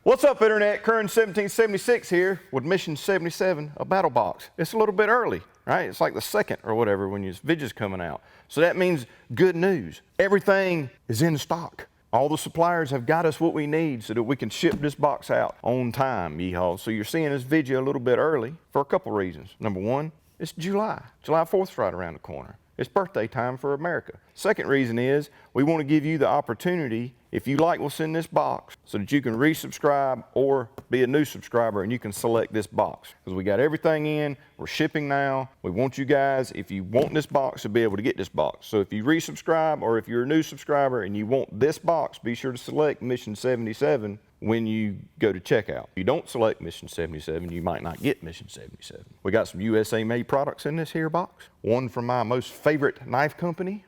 What's up, Internet? Kern 1776 here with Mission 77, a Battlbox. It's a little bit early, right? It's like the second or whatever when your video's coming out. So that means good news. Everything is in stock. All the suppliers have got us what we need so that we can ship this box out on time, yeehaw. So you're seeing this video a little bit early for a couple reasons. Number one, it's July. July 4th's right around the corner. It's birthday time for America. Second reason is we want to give you the opportunity, if you like what's in this box, so that you can resubscribe or be a new subscriber and you can select this box. Because we got everything in, we're shipping now. We want you guys, if you want this box, to be able to get this box. So if you resubscribe or if you're a new subscriber and you want this box, be sure to select Mission 77 when you go to checkout. If you don't select Mission 77, you might not get Mission 77. We got some USA made products in this here box. One from my most favorite knife company.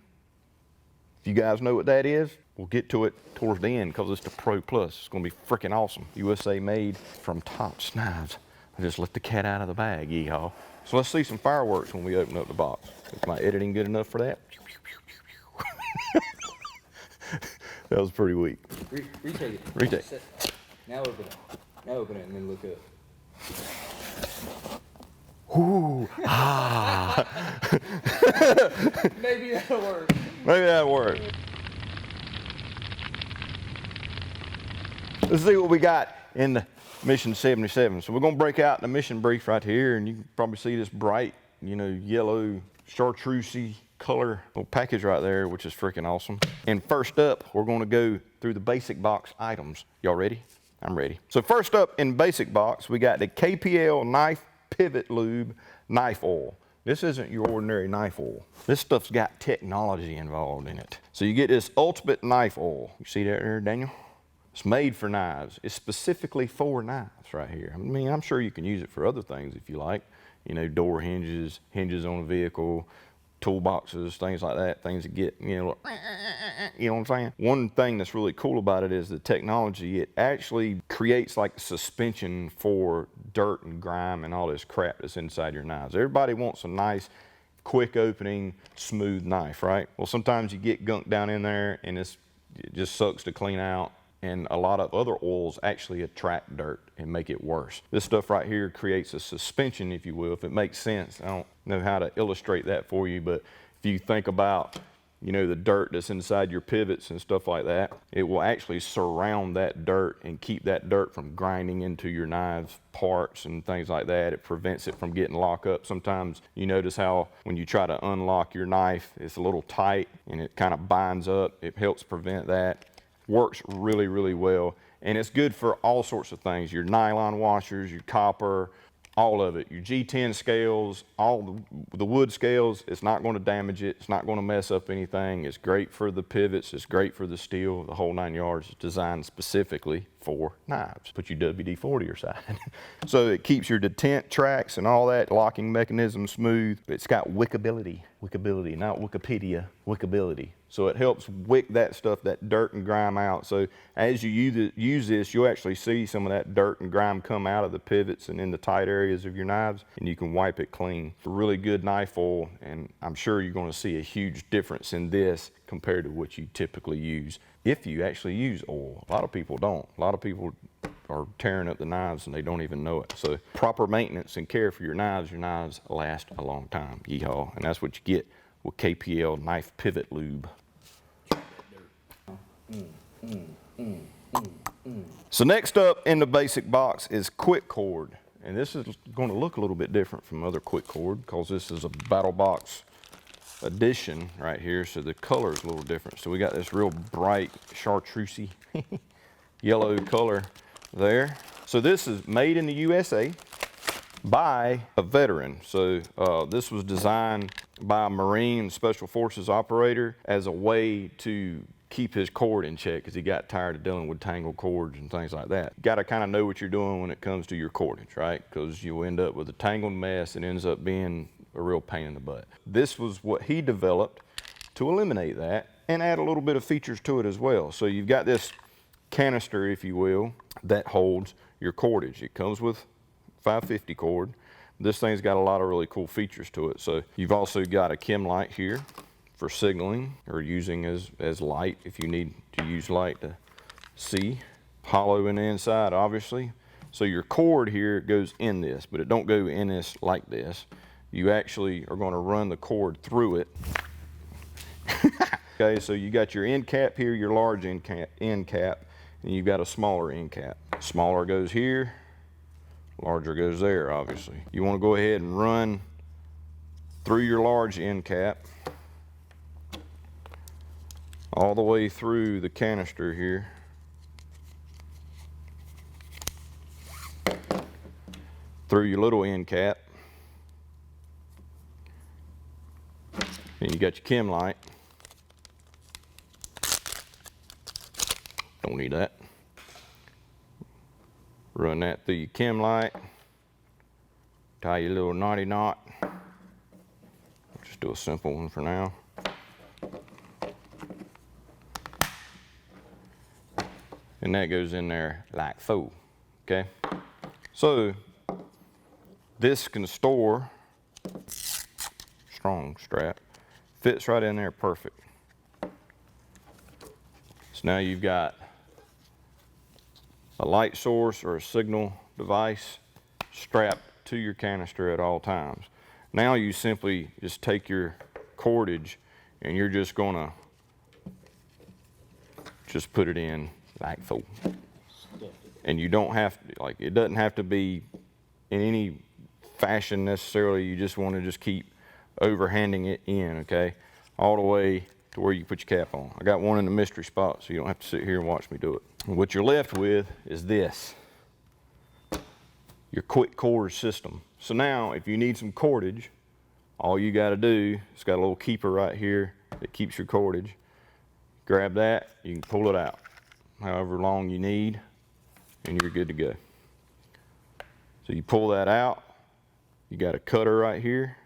If you guys know what that is, we'll get to it towards the end because it's the Pro Plus. It's gonna be freaking awesome. USA made from Tops Knives. I just let the cat out of the bag, yeehaw. So let's see some fireworks when we open up the box. Is my editing good enough for that? That was pretty weak. Retake it. Retake. Now open it. Now open it and then look up. Ooh, ah. Maybe that'll work. Maybe that'll work. Let's see what we got in the Mission 77. So we're gonna break out the mission brief right here, and you can probably see this bright, yellow chartreusey color little package right there, which is freaking awesome. And first up, we're gonna go through the basic box items. Y'all ready? I'm ready. So first up in basic box, we got the KPL Knife Pivot Lube Knife Oil. This isn't your ordinary knife oil. This stuff's got technology involved in it. So you get this ultimate knife oil. You see that there, Daniel? It's made for knives. It's specifically for knives right here. I mean, I'm sure you can use it for other things if you like. Door hinges, hinges on a vehicle, toolboxes, things like that, things that get, you know what I'm saying? One thing that's really cool about it is the technology. It actually creates like suspension for dirt and grime and all this crap that's inside your knives. Everybody wants a nice, quick opening, smooth knife, right? Well, sometimes you get gunk down in there and it just sucks to clean out. And a lot of other oils actually attract dirt and make it worse. This stuff right here creates a suspension, if you will, if it makes sense. I don't know how to illustrate that for you, but if you think about, the dirt that's inside your pivots and stuff like that, it will actually surround that dirt and keep that dirt from grinding into your knives parts and things like that. It prevents it from getting locked up. Sometimes you notice how when you try to unlock your knife, it's a little tight and it kind of binds up. It helps prevent that. Works really, really well. And it's good for all sorts of things. Your nylon washers, your copper, all of it. Your G10 scales, all the wood scales, it's not going to damage it. It's not going to mess up anything. It's great for the pivots. It's great for the steel. The whole 9 yards is designed specifically for knives. Put your WD-40 aside. So it keeps your detent tracks and all that locking mechanism smooth. It's got wickability, not Wikipedia, wickability. So it helps wick that stuff, that dirt and grime out. So as you use this, you'll actually see some of that dirt and grime come out of the pivots and in the tight areas of your knives, and you can wipe it clean. It's a really good knife oil, and I'm sure you're going to see a huge difference in this compared to what you typically use if you actually use oil. A lot of people don't. A lot of people are tearing up the knives and they don't even know it. So proper maintenance and care for your knives last a long time. Yeehaw. And that's what you get with KPL Knife Pivot Lube. So next up in the basic box is quick cord. And this is going to look a little bit different from other quick cord because this is a Battlbox edition right here. So the color is a little different. So we got this real bright chartreusey yellow color there. So this is made in the USA by a veteran. So this was designed by a Marine Special Forces operator as a way to keep his cord in check because he got tired of dealing with tangled cords and things like that. Got to kind of know what you're doing when it comes to your cordage, right? Because you'll end up with a tangled mess and ends up being a real pain in the butt. This was what he developed to eliminate that and add a little bit of features to it as well. So you've got this canister, if you will, that holds your cordage. It comes with 550 cord. This thing's got a lot of really cool features to it. So you've also got a chem light here for signaling or using as light if you need to use light to see hollow in the inside, obviously. So your cord here goes in this, but it don't go in this like this. You actually are going to run the cord through it. Okay, so you got your end cap here, your large end cap, and you've got a smaller end cap. Smaller goes here, larger goes there, obviously. You want to go ahead and run through your large end cap all the way through the canister here. Through your little end cap. And you got your chem light. Don't need that. Run that through your chem light. Tie your little knotty knot. Just do a simple one for now. And that goes in there like so, okay? So, this can store, strong strap, fits right in there perfect. So now you've got a light source or a signal device strapped to your canister at all times. Now you simply just take your cordage and you're just gonna just put it in like so. And you don't have to, like, it doesn't have to be in any fashion necessarily. You just want to just keep overhanding it in, okay? All the way to where you put your cap on. I got one in the mystery spot, so you don't have to sit here and watch me do it. And what you're left with is this, your quick cord system. So now, if you need some cordage, all you got to do, it's got a little keeper right here that keeps your cordage. Grab that, you can pull it out however long you need, and you're good to go. So you pull that out, you got a cutter right here.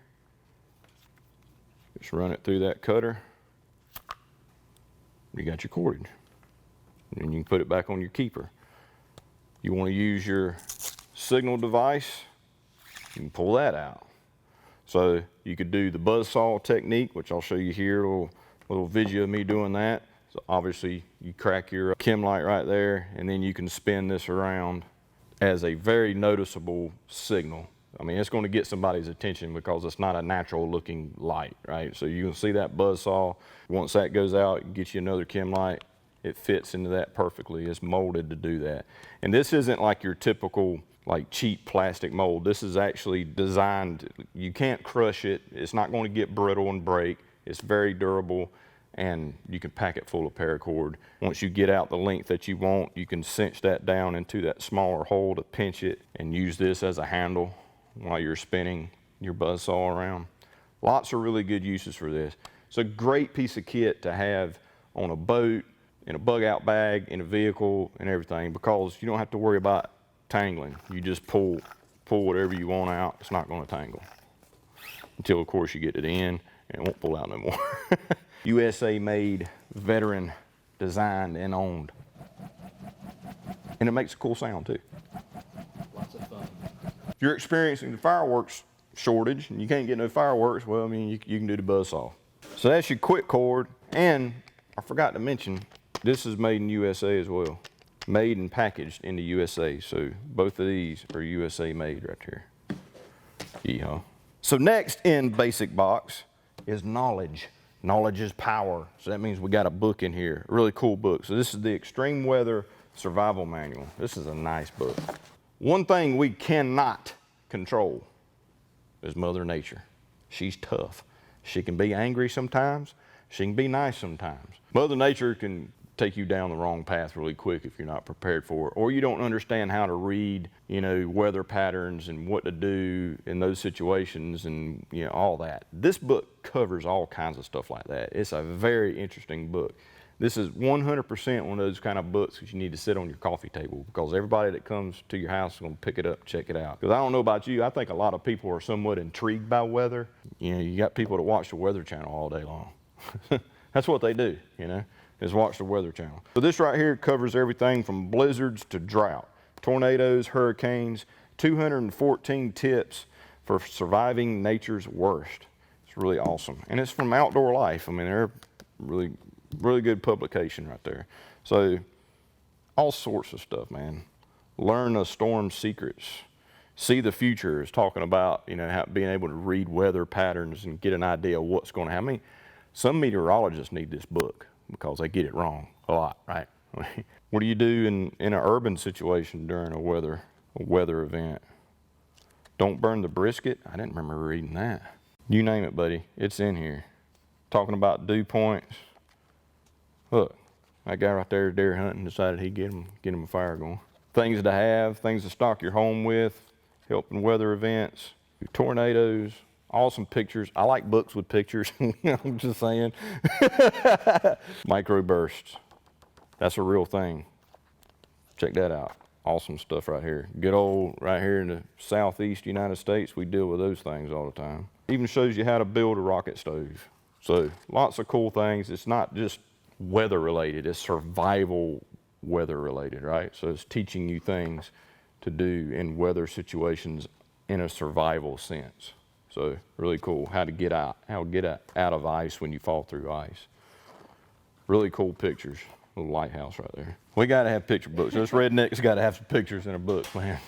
Just run it through that cutter. You got your cordage. And you can put it back on your keeper. You want to use your signal device, you can pull that out. So you could do the buzzsaw technique, which I'll show you here, a little video of me doing that. So obviously you crack your chem light right there, and then you can spin this around as a very noticeable signal. I mean, it's going to get somebody's attention because it's not a natural looking light, right? So you can see that buzzsaw. Once that goes out, you get you another chem light. It fits into that perfectly. It's molded to do that. And this isn't like your typical like cheap plastic mold. This is actually designed, you can't crush it. It's not going to get brittle and break. It's very durable, and you can pack it full of paracord. Once you get out the length that you want, you can cinch that down into that smaller hole to pinch it and use this as a handle while you're spinning your buzzsaw around. Lots of really good uses for this. It's a great piece of kit to have on a boat, in a bug out bag, in a vehicle, and everything, because you don't have to worry about tangling. You just pull whatever you want out. It's not going to tangle until, of course, you get to the end and it won't pull out no more. USA made, veteran designed and owned. And it makes a cool sound too. Lots of fun. If you're experiencing the fireworks shortage and you can't get no fireworks, well, I mean, you can do the buzzsaw. So that's your quick cord. And I forgot to mention, this is made in USA as well. Made and packaged in the USA. So both of these are USA made right here. Yeehaw. So next in Basic Box is knowledge. Knowledge is power. So that means we got a book in here, a really cool book. So this is the Extreme Weather Survival Manual. This is a nice book. One thing we cannot control is Mother Nature. She's tough. She can be angry sometimes. She can be nice sometimes. Mother Nature can take you down the wrong path really quick if you're not prepared for it, or you don't understand how to read, weather patterns and what to do in those situations and, all that. This book covers all kinds of stuff like that. It's a very interesting book. This is 100% one of those kind of books that you need to sit on your coffee table, because everybody that comes to your house is going to pick it up, check it out. Because I don't know about you, I think a lot of people are somewhat intrigued by weather. You got people that watch the Weather Channel all day long. That's what they do, is watch the Weather Channel. So this right here covers everything from blizzards to drought, tornadoes, hurricanes, 214 tips for surviving nature's worst. It's really awesome. And it's from Outdoor Life. I mean, they're really good publication right there. So all sorts of stuff, man. Learn the storm secrets. See the future is talking about, you know, being able to read weather patterns and get an idea of what's going to happen. I mean, some meteorologists need this book because they get it wrong a lot, right? What do you do in an urban situation during a weather event? Don't burn the brisket? I didn't remember reading that. You name it, buddy. It's in here. Talking about dew points. Look, that guy right there deer hunting decided he'd get him a fire going. Things to have, things to stock your home with, helping weather events, tornadoes, awesome pictures. I like books with pictures, I'm just saying. Microbursts, that's a real thing. Check that out. Awesome stuff right here. Good old, right here in the southeast United States, we deal with those things all the time. Even shows you how to build a rocket stove. So lots of cool things. It's not just weather related, it's survival weather related, right? So it's teaching you things to do in weather situations in a survival sense. So really cool, how to get out of ice when you fall through ice. Really cool pictures. Little lighthouse right there. We got to have picture books. Us rednecks got to have some pictures in a book, man.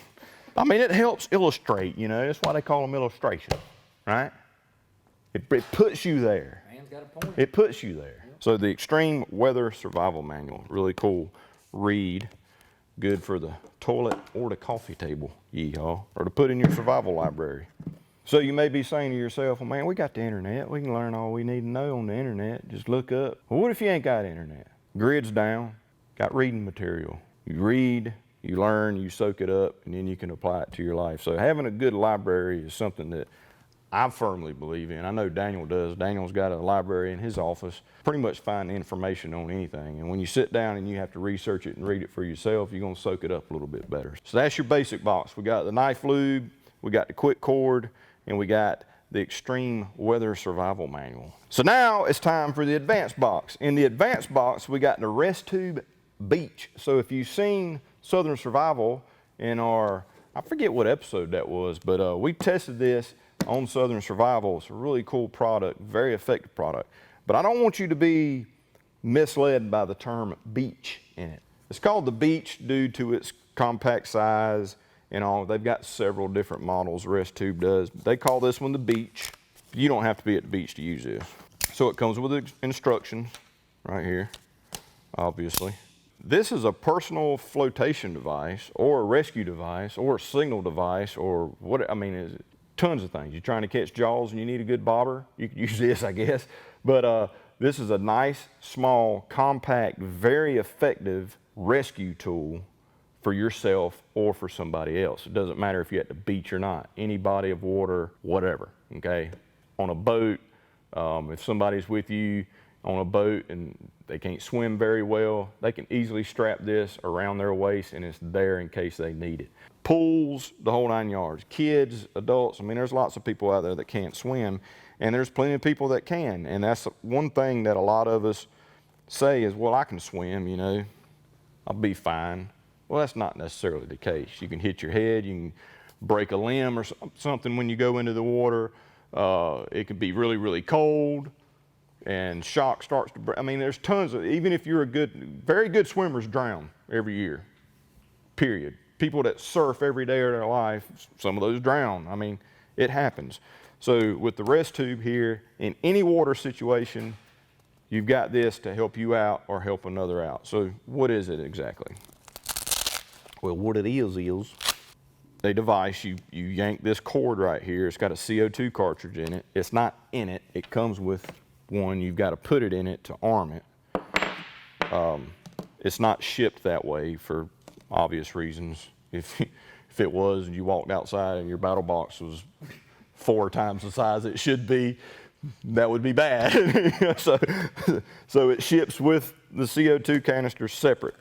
I mean, it helps illustrate, you know. That's why they call them illustrations, right? It puts you there. Man's got a point. It puts you there. So the Extreme Weather Survival Manual, really cool read. Good for the toilet or the coffee table, yeehaw, or to put in your survival library. So you may be saying to yourself, well, man, we got the internet. We can learn all we need to know on the internet. Just look up. Well, what if you ain't got internet? Grid's down, got reading material. You read, you learn, you soak it up, and then you can apply it to your life. So having a good library is something that I firmly believe in. I know Daniel does. Daniel's got a library in his office. Pretty much find information on anything. And when you sit down and you have to research it and read it for yourself, you're gonna soak it up a little bit better. So that's your basic box. We got the knife lube, we got the quick cord, and we got the Extreme Weather Survival Manual. So now it's time for the advanced box. In the advanced box, we got the rest tube beach. So if you've seen Southern Survival in our, I forget what episode that was, but we tested this on Southern Survival. It's a really cool product, very effective product. But I don't want you to be misled by the term beach in it. It's called the beach due to its compact size and all. They've got several different models, Rest Tube does. They call this one the beach. You don't have to be at the beach to use this. So it comes with instructions right here, obviously. This is a personal flotation device or a rescue device or a signal device or what, I mean, tons of things. You're trying to catch jaws and you need a good bobber, you could use this, I guess. But this is a nice, small, compact, very effective rescue tool for yourself or for somebody else. It doesn't matter if you're at the beach or not, any body of water, whatever, okay? On a boat, if somebody's with you on a boat and they can't swim very well, they can easily strap this around their waist and it's there in case they need it. Pools, the whole 9 yards. Kids, adults, I mean, there's lots of people out there that can't swim, and there's plenty of people that can. And that's one thing that a lot of us say is, well, I can swim, you know, I'll be fine. Well, that's not necessarily the case. You can hit your head, you can break a limb or something when you go into the water. It can be really, really cold and shock starts to break. I mean, there's tons of, even if you're very good swimmers drown every year, period. People that surf every day of their life, some of those drown. I mean, it happens. So with the rest tube here, in any water situation, you've got this to help you out or help another out. So what is it exactly? Well, what it is a device, you yank this cord right here. It's got a CO2 cartridge in it. It's not in it. It comes with one. You've got to put it in it to arm it. It's not shipped that way for obvious reasons. If it was and you walked outside and your Battlbox was 4 times the size it should be, that would be bad. So it ships with the CO2 canister separate.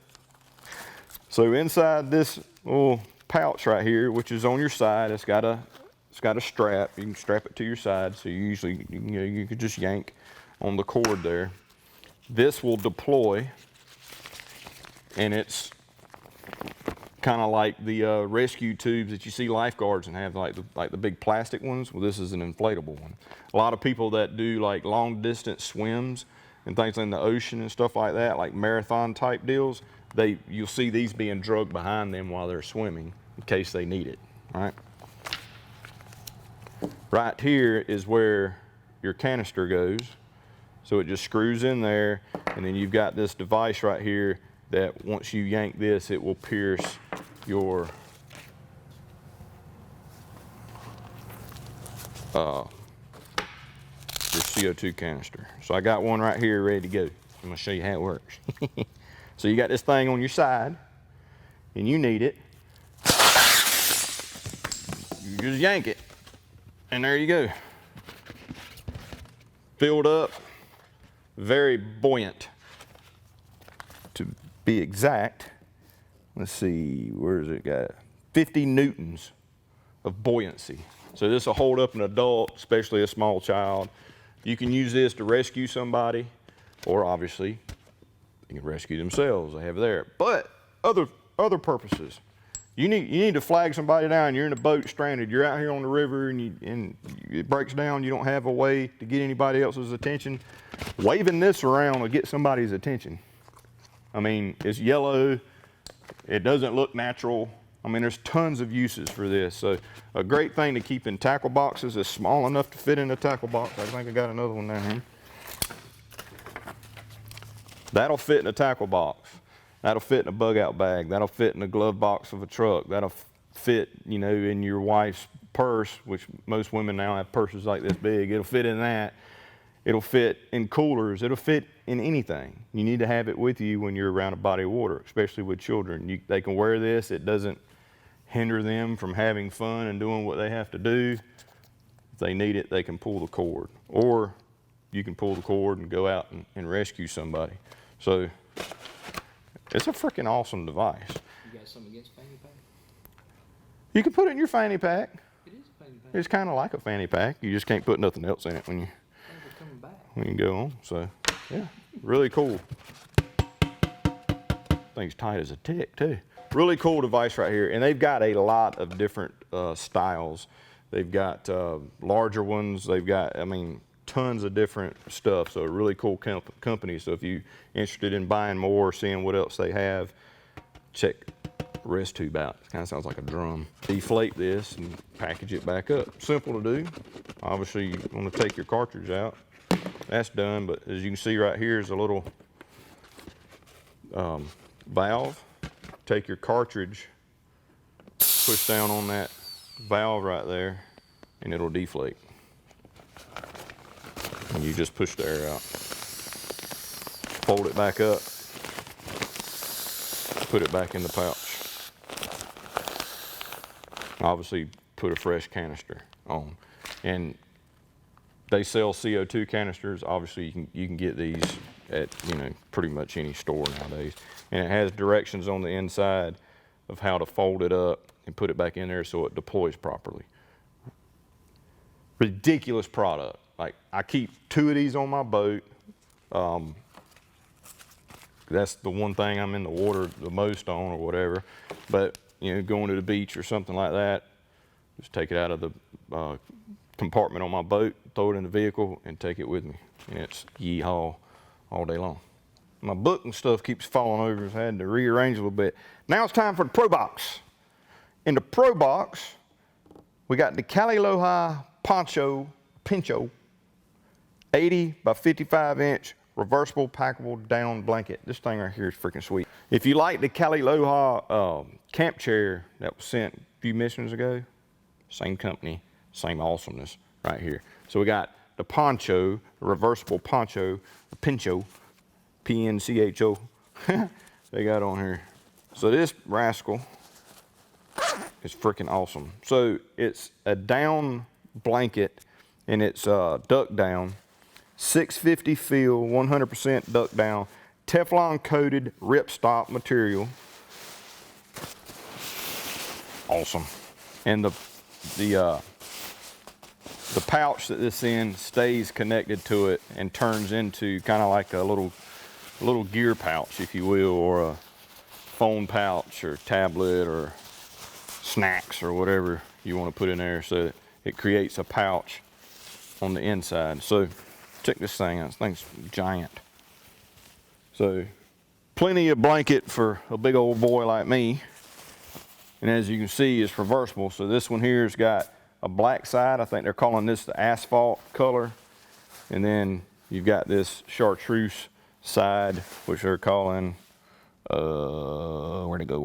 So inside this little pouch right here, which is on your side, it's got a strap. You can strap it to your side. So you could just yank on the cord there. This will deploy, and it's kind of like the rescue tubes that you see lifeguards and have, like the big plastic ones. Well, this is an inflatable one. A lot of people that do like long distance swims and things in the ocean and stuff like that, like marathon type deals, you'll see these being drugged behind them while they're swimming in case they need it, all right? Right here is where your canister goes. So it just screws in there, and then you've got this device right here that once you yank this, it will pierce your CO2 canister. So I got one right here ready to go. I'm gonna show you how it works. So you got this thing on your side, and you need it. You just yank it, and there you go. Filled up, very buoyant. To be exact, let's see, where is it got? 50 newtons of buoyancy. So this will hold up an adult, especially a small child. You can use this to rescue somebody, or obviously, they can rescue themselves. They have there. But other purposes. You need to flag somebody down. You're in a boat stranded. You're out here on the river and it breaks down. You don't have a way to get anybody else's attention. Waving this around will get somebody's attention. I mean, it's yellow. It doesn't look natural. I mean, there's tons of uses for this. So a great thing to keep in tackle boxes. Is small enough to fit in a tackle box. I think I got another one down here. That'll fit in a tackle box. That'll fit in a bug out bag. That'll fit in the glove box of a truck. That'll fit, you know, in your wife's purse, which most women now have purses like this big. It'll fit in that. It'll fit in coolers. It'll fit in anything. You need to have it with you when you're around a body of water, especially with children. They can wear this. It doesn't hinder them from having fun and doing what they have to do. If they need it, they can pull the cord. Or you can pull the cord and go out and rescue somebody. So it's a freaking awesome device. You got something against fanny pack? You can put it in your fanny pack. It is a fanny pack. It's kind of like a fanny pack. You just can't put nothing else in it when you Coming back. when you go on. So yeah, really cool. Thing's tight as a tick too. Really cool device right here, and they've got a lot of different styles. They've got larger ones. They've got, I mean, tons of different stuff. So a really cool company. So if you're interested in buying more, seeing what else they have, check rest tube out. It kind of sounds like a drum. Deflate this and package it back up. Simple to do. Obviously, you want to take your cartridge out. That's done, but as you can see right here is a little valve. Take your cartridge, push down on that valve right there, and it'll deflate. And you just push the air out. Fold it back up, put it back in the pouch. Obviously, put a fresh canister on. And they sell CO2 canisters. Obviously, you can get these at, you know, pretty much any store nowadays. And it has directions on the inside of how to fold it up and put it back in there so it deploys properly. Ridiculous product. Like, I keep 2 of these on my boat. That's the one thing I'm in the water the most on or whatever. But, you know, going to the beach or something like that, just take it out of the compartment on my boat, throw it in the vehicle, and take it with me. And it's yee-haw all day long. My book and stuff keeps falling over, so I had to rearrange a little bit. Now it's time for the Pro Box. In the Pro Box, we got the Cali Aloha Pincho, 80 by 55 inch reversible packable down blanket. This thing right here is freaking sweet. If you like the Cali Aloha camp chair that was sent a few missions ago, same company, same awesomeness right here. So we got the poncho, the reversible poncho, the Pincho, P-N-C-H-O, they got on here. So this rascal is freaking awesome. So it's a down blanket and it's duck down, 650 feel, 100% duck down, Teflon coated ripstop material. Awesome. And the pouch that this in stays connected to it and turns into kind of like a little gear pouch, if you will, or a phone pouch or tablet or snacks or whatever you want to put in there. So it creates a pouch on the inside. So check this thing out. This thing's giant. So Plenty of blanket for a big old boy like me. And as you can see, it's reversible. So this one here has got a black side. I think they're calling this the asphalt color. And then you've got this chartreuse side, which they're calling, where to go?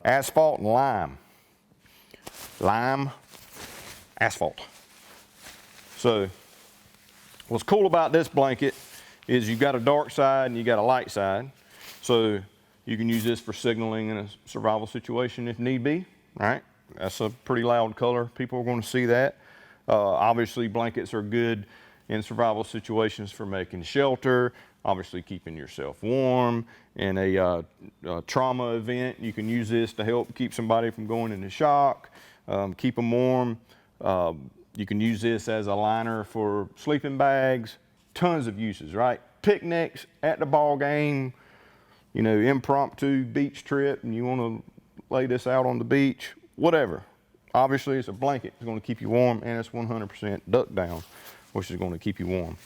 Asphalt and lime. Lime, asphalt. So what's cool about this blanket is you've got a dark side and you got a light side. So you can use this for signaling in a survival situation if need be, right? That's a pretty loud color. People are going to see that. Obviously, blankets are good in survival situations for making shelter, obviously keeping yourself warm. In a trauma event, you can use this to help keep somebody from going into shock, keep them warm. You can use this as a liner for sleeping bags. Tons of uses, right? Picnics, at the ball game, you know, impromptu beach trip, and you want to lay this out on the beach, whatever. Obviously, it's a blanket. It's going to keep you warm, and it's 100% duck down, which is going to keep you warm.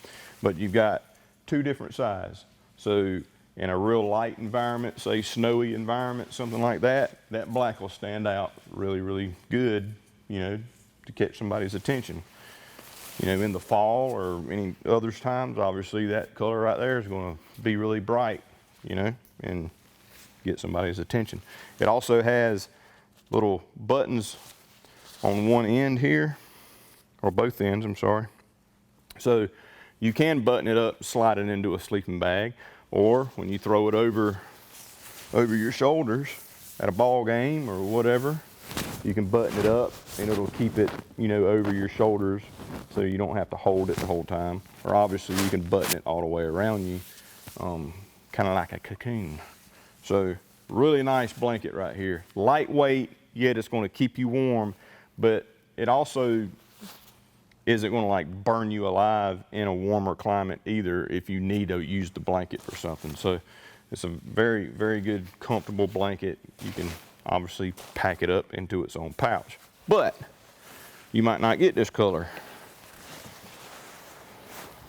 But you've got two different sizes. So in a real light environment, say snowy environment, something like that, that black will stand out really, really good, you know, to catch somebody's attention. You know, in the fall or any other times, obviously that color right there is going to be really bright, you know, and get somebody's attention. It also has little buttons on one end here, or both ends, I'm sorry. So you can button it up, slide it into a sleeping bag, or when you throw it over your shoulders at a ball game or whatever, you can button it up and it'll keep it, you know, over your shoulders so you don't have to hold it the whole time. Or obviously you can button it all the way around you, kind of like a cocoon. So really nice blanket right here. Lightweight, yet it's going to keep you warm, but it also isn't going to like burn you alive in a warmer climate either if you need to use the blanket for something. So it's a very, very good, comfortable blanket. You can obviously pack it up into its own pouch. But you might not get this color.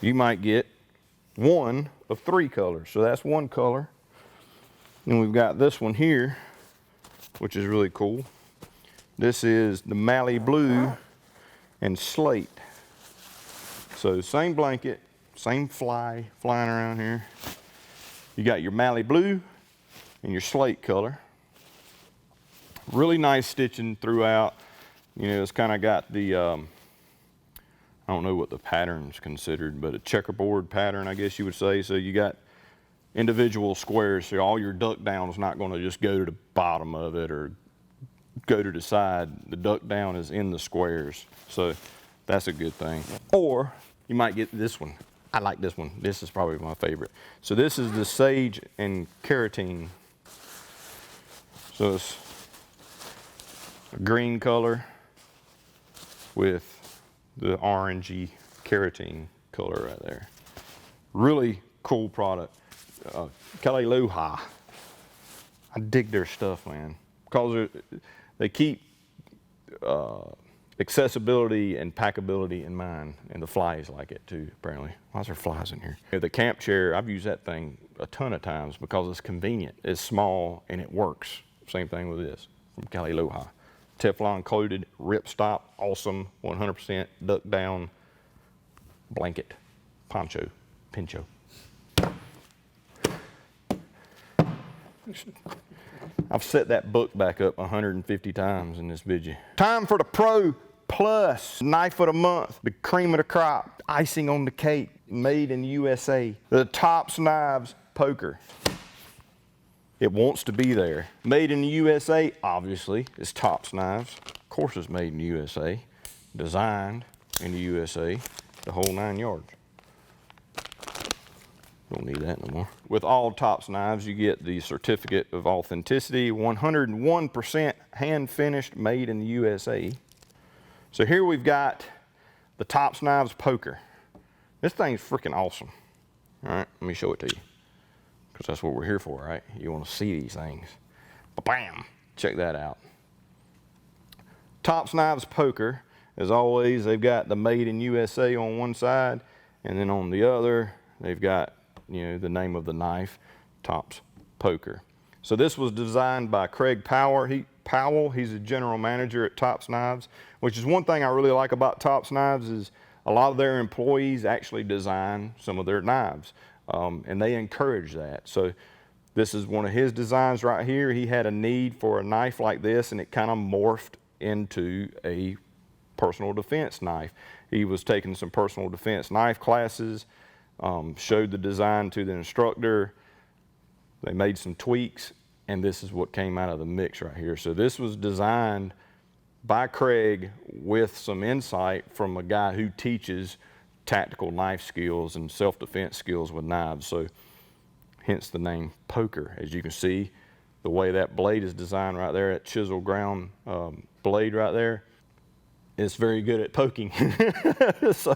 You might get one of three colors. So that's one color. And we've got this one here, which is really cool. This is the Mally Blue and Slate. So same blanket, same flying around here. You got your Mally Blue and your Slate color. Really nice stitching throughout. You know, it's kind of got the, I don't know what the pattern's considered, but a checkerboard pattern, I guess you would say. So you got individual squares, so all your duck down is not going to just go to the bottom of it or go to the side. The duck down is in the squares, so that's a good thing. Or you might get this one. I like this one. This is probably my favorite. So this is the sage and carotene. So it's a green color with the orangey carotene color right there. Really cool product. Kelly Luha. I dig their stuff, man, because they keep accessibility and packability in mind, and the flies like it too, apparently. Why is there flies in here? The camp chair, I've used that thing a ton of times because it's convenient. It's small and it works. Same thing with this from Kelly Luha. Teflon coated, ripstop, awesome, 100% duck down blanket, poncho, pincho. I've set that book back up 150 times in this video. Time for the Pro Plus Knife of the Month, the cream of the crop, icing on the cake, made in the USA. The Tops Knives Poker. It wants to be there. Made in the USA, obviously, it's Tops Knives. Of course it's made in the USA. Designed in the USA, the whole 9 yards. Don't need that no more. With all Tops Knives, you get the certificate of authenticity, 101% hand finished, made in the USA. So here we've got the Tops Knives Poker. This thing's freaking awesome. All right, let me show it to you, because that's what we're here for, right? You want to see these things. Bam! Check that out. Tops Knives Poker, as always, they've got the made in USA on one side, and then on the other, they've got you know, the name of the knife, Tops Poker. So this was designed by Craig Powell. He's a general manager at Tops Knives, which is one thing I really like about Tops Knives is a lot of their employees actually design some of their knives, and they encourage that. So this is one of his designs right here. He had a need for a knife like this, and it kind of morphed into a personal defense knife. He was taking some personal defense knife classes, showed the design to the instructor. They made some tweaks, and this is what came out of the mix right here. So this was designed by Craig with some insight from a guy who teaches tactical knife skills and self-defense skills with knives. So hence the name Poker. As you can see, the way that blade is designed right there, that chisel ground blade right there, it's very good at poking. So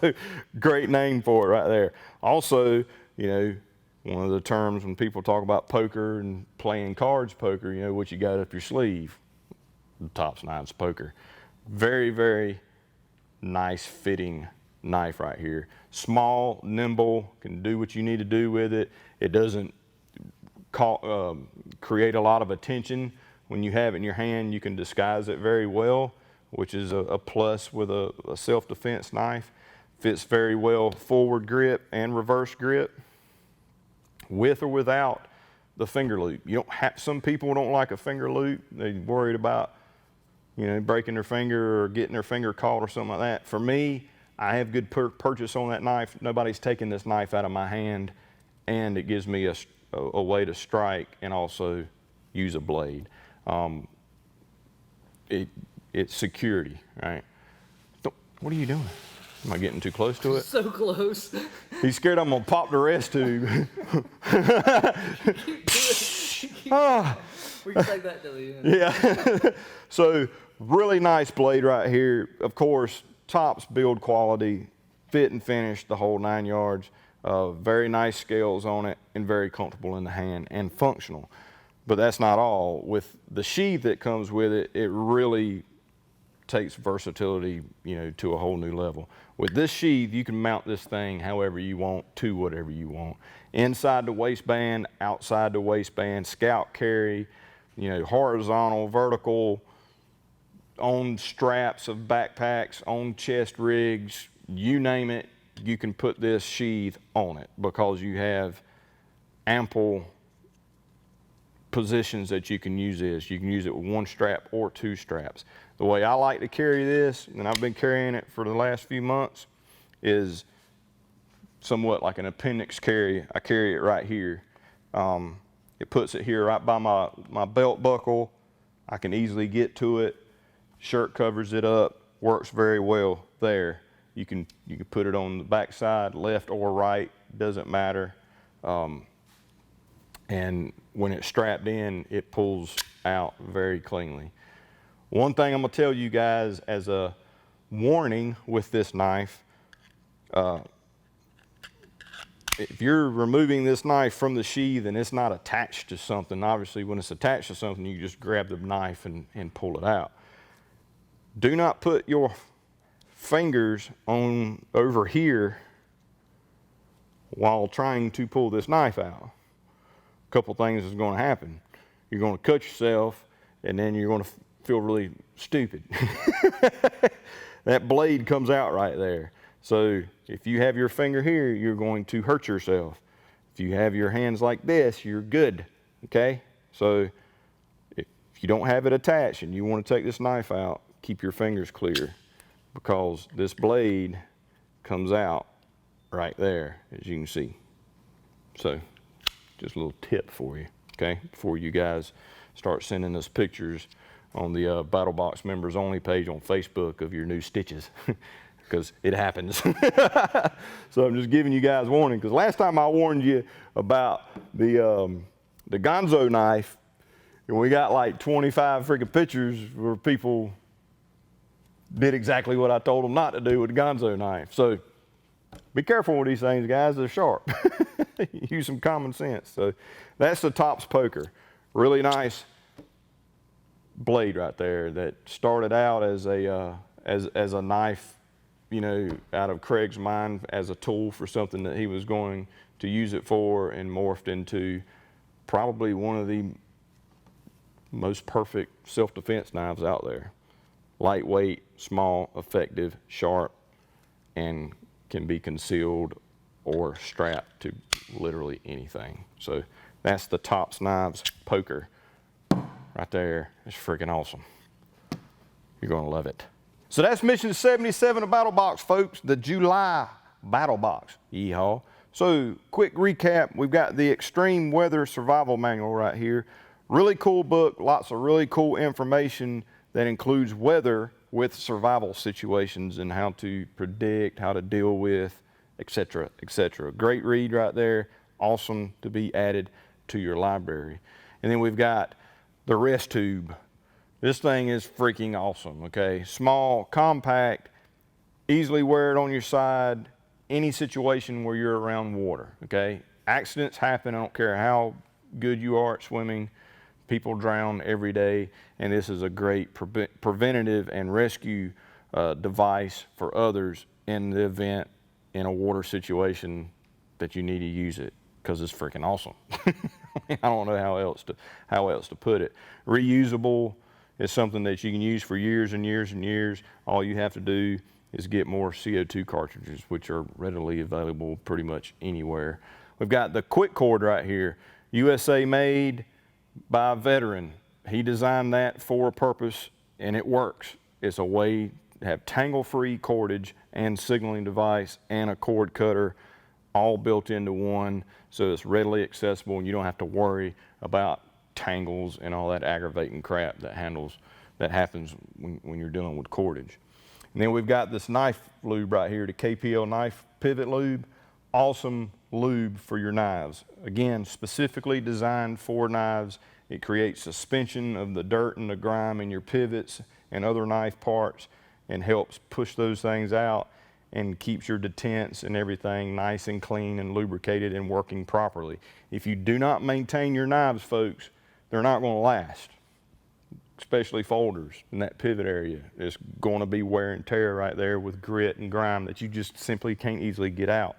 great name for it right there. Also, you know, one of the terms when people talk about poker and playing cards poker, you know, what you got up your sleeve, the Tops Knives Poker. Very, very nice fitting knife right here. Small, nimble, can do what you need to do with it. It doesn't create a lot of attention. When you have it in your hand, you can disguise it very well, which is a plus with a self-defense knife. Fits very well forward grip and reverse grip, with or without the finger loop. You don't have, some people don't like a finger loop. They're worried about, you know, breaking their finger or getting their finger caught or something like that. For me, I have good purchase on that knife. Nobody's taking this knife out of my hand, and it gives me a way to strike and also use a blade. It's security, right? What are you doing? Am I getting too close to it? So close. He's scared I'm gonna pop the rest tube. We can take that to the end. Yeah. So really nice blade right here. Of course, Tops build quality, fit and finish, the whole 9 yards. Very nice scales on it and very comfortable in the hand and functional. But that's not all. With the sheath that comes with it, it really takes versatility, you know, to a whole new level. With this sheath, you can mount this thing however you want to whatever you want. Inside the waistband, outside the waistband, scout carry, you know, horizontal, vertical, on straps of backpacks, on chest rigs, you name it, you can put this sheath on it because you have ample positions that you can use this. You can use it with 1 strap or 2 straps. The way I like to carry this, and I've been carrying it for the last few months, is somewhat like an appendix carry. I carry it right here. It puts it here right by my belt buckle. I can easily get to it. Shirt covers it up, works very well there. You can put it on the back side, left or right, doesn't matter. And when it's strapped in, it pulls out very cleanly. One thing I'm gonna tell you guys as a warning with this knife, if you're removing this knife from the sheath and it's not attached to something, obviously when it's attached to something, you just grab the knife and pull it out. Do not put your fingers on over here while trying to pull this knife out. A couple things is going to happen. You're going to cut yourself, and then you're going to feel really stupid. That blade comes out right there. So if you have your finger here, you're going to hurt yourself. If you have your hands like this, you're good, okay? So if you don't have it attached and you want to take this knife out, keep your fingers clear because this blade comes out right there, as you can see. So just a little tip for you, okay? Before you guys start sending us pictures on the Battlbox members only page on Facebook of your new stitches, because it happens. So I'm just giving you guys warning, because last time I warned you about the Gonzo knife, and we got like 25 freaking pictures where people did exactly what I told them not to do with the Gonzo knife. So be careful with these things, guys. They're sharp. Use some common sense. So that's the Tops Poker. Really nice blade right there that started out as a knife you know, out of Craig's mind as a tool for something that he was going to use it for, and morphed into probably one of the most perfect self-defense knives out there. Lightweight, small, effective, sharp, and can be concealed or strapped to literally anything. So that's the Tops Knives poker right there. It's freaking awesome. You're gonna love it. So that's mission 77 of Battlbox, folks, the July Battlbox. Yeehaw. So quick recap, we've got the Extreme Weather Survival Manual right here. Really cool book, lots of really cool information that includes weather with survival situations and how to predict, how to deal with, etc., etc. Great read right there, awesome to be added to your library. And then we've got the Rest Tube. This thing is freaking awesome, okay? Small, compact, easily wear it on your side, any situation where you're around water, okay? Accidents happen, I don't care how good you are at swimming. People drown every day, and this is a great preventative and rescue device for others in the event in a water situation that you need to use it, because it's freaking awesome. I don't know how else to put it. Reusable is something that you can use for years and years and years. All you have to do is get more CO2 cartridges, which are readily available pretty much anywhere. We've got the Quick Cord right here, USA made by a veteran. He designed that for a purpose, and it works. It's a way to have tangle-free cordage and signaling device and a cord cutter all built into one, so it's readily accessible and you don't have to worry about tangles and all that aggravating crap that happens when you're dealing with cordage. And then we've got this knife lube right here, the KPL knife pivot lube. Awesome lube for your knives. Again, specifically designed for knives. It creates suspension of the dirt and the grime in your pivots and other knife parts and helps push those things out and keeps your detents and everything nice and clean and lubricated and working properly. If you do not maintain your knives, folks, they're not going to last, especially folders in that pivot area. It's going to be wear and tear right there with grit and grime that you just simply can't easily get out.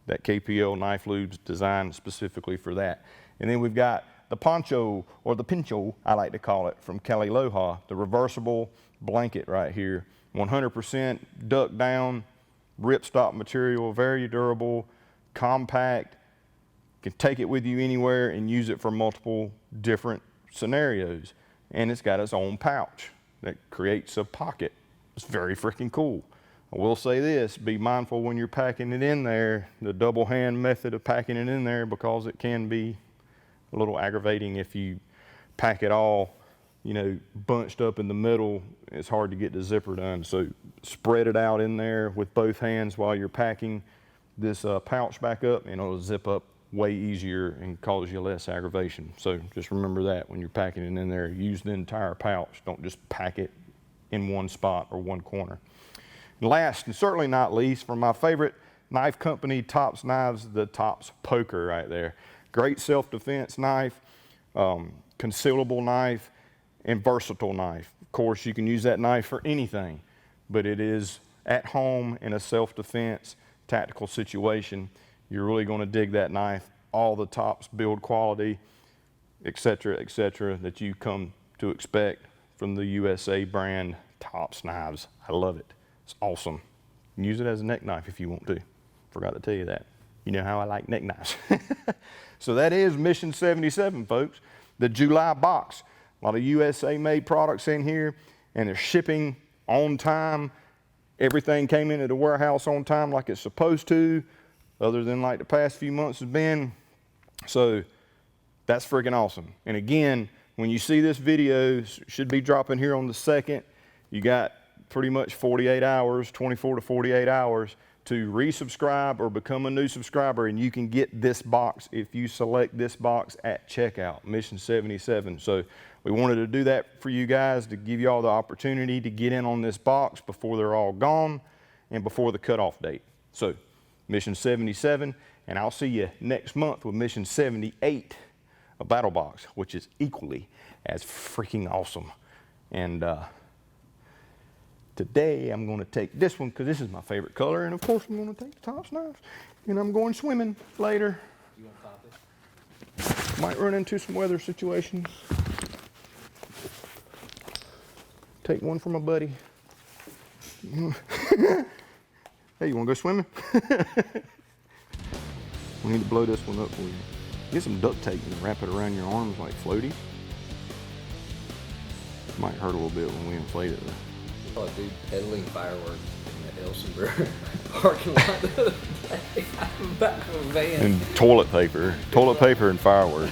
That KPL knife lube's designed specifically for that. And then we've got the poncho, or the pincho, I like to call it, from Cali Loha, the reversible blanket right here. 100% duck down, ripstop material, very durable, compact. You can take it with you anywhere and use it for multiple different scenarios. And it's got its own pouch that creates a pocket. It's very freaking cool. I will say this, be mindful when you're packing it in there, the double hand method of packing it in there, because it can be a little aggravating if you pack it all, you know, bunched up in the middle. It's hard to get the zipper done. So spread it out in there with both hands while you're packing this pouch back up, and it'll zip up way easier and cause you less aggravation. So just remember that when you're packing it in there. Use the entire pouch. Don't just pack it in one spot or one corner. And last, and certainly not least, from my favorite knife company, Tops Knives, the Tops Poker right there. Great self-defense knife, concealable knife, and versatile knife. Of course, you can use that knife for anything, but it is at home in a self-defense tactical situation. You're really going to dig that knife. All the Tops build quality, etc., that you come to expect from the USA brand Tops Knives. I love it. It's awesome. You can use it as a neck knife if you want to. Forgot to tell you that. You know how I like neck knives. So that is Mission 77, folks. The July box. A lot of USA made products in here, and they're shipping on time. Everything came into the warehouse on time like it's supposed to, other than like the past few months has been. So that's freaking awesome. And again, when you see this video, should be dropping here on the 2nd, you got pretty much 48 hours, 24 to 48 hours to resubscribe or become a new subscriber, and you can get this box if you select this box at checkout, Mission 77. So we wanted to do that for you guys to give you all the opportunity to get in on this box before they're all gone and before the cutoff date. So Mission 77, and I'll see you next month with Mission 78, a Battlbox, which is equally as freaking awesome. And Today I'm gonna take this one because this is my favorite color, and of course I'm gonna take the Tops knives, and I'm going swimming later. You want to pop it? Might run into some weather situations. Take one from my buddy. Hey, you wanna go swimming? We need to blow this one up for you. Get some duct tape and wrap it around your arms like floaties. Might hurt a little bit when we inflate it though. Oh, dude, peddling fireworks in the Elsenburg parking lot the other day. Back of a van. And toilet paper and fireworks.